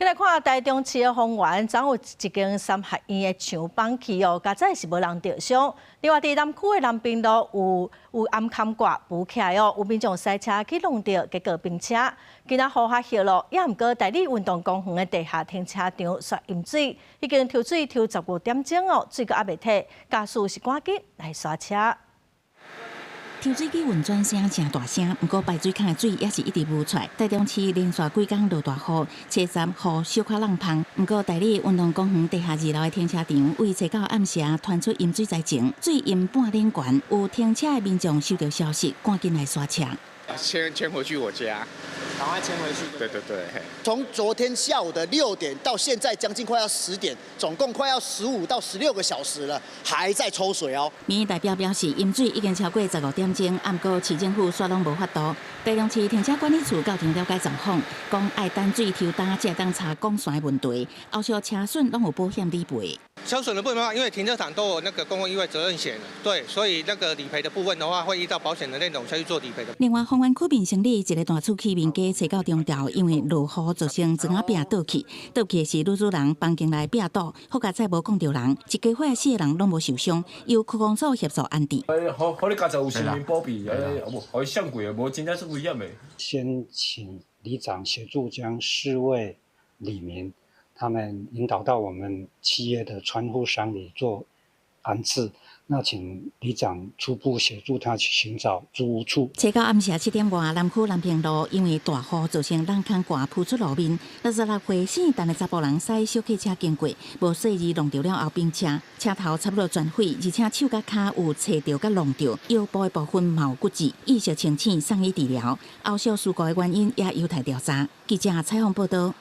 再来看台中市的丰原，昨有一间三合院的墙崩起哦，加载是无人受伤。另外，伫南区的南滨路有暗坎挂浮起来哦，有民众塞车去弄到，结果并且今仔雨较歇咯，也毋过台里运动公园的地下停车场刷淹水，已经抽水抽15点钟哦，水阁还未退，驾驶是赶紧来刷车。抽水机运转声真大声，不过排水孔的水也是一直无出来。台中市连续几天落大雨，车站雨小可浪芳。不过台里运动公园地下2楼的停车场，为找到暗时传出淹水灾情，水淹半脸悬，有停车的民众收到消息，赶紧来刷车。迁回去我家，赶快迁回去。对。从昨天下午的6点到现在将近快要10点，总共快要15到16个小时了，还在抽水哦。民意代表表示，淹水已经超过15点钟，不过市政府说拢无法度。台中市停车管理处到场了解状况，讲爱等水抽干才当查广线的问题，后续车损拢有保险理赔。消损的部分的话，因为停车场都有那个公共意外责任险，对，所以那个理赔的部分的话，会依照保险的内容下去做理赔的。另外，丰原区民成立一个大厝起面街找到中调，因为落雨造成砖仔壁倒去的是女主人房间内壁倒，好佳在无讲到人，一家伙4个人拢无受伤，由区公所协助安置。好，你家就有市民保庇，互伊上柜，无真正是危险的。先请里长协助将4位里民，他们引导到我们企业的船户乡里做安置。那请里长初步协助他去寻找租屋处。车到暗时7点外，南区南平路因为大雨造成人空挂铺出路面，66岁姓陈的查甫人驶小客车经过，无细意弄到了后边车，车头差不多全毁，而且手甲骹有切到甲弄到，腰部的部分嘛有骨折，意识清醒送医治疗。后续事故的原因也有待调查。记者采访报道。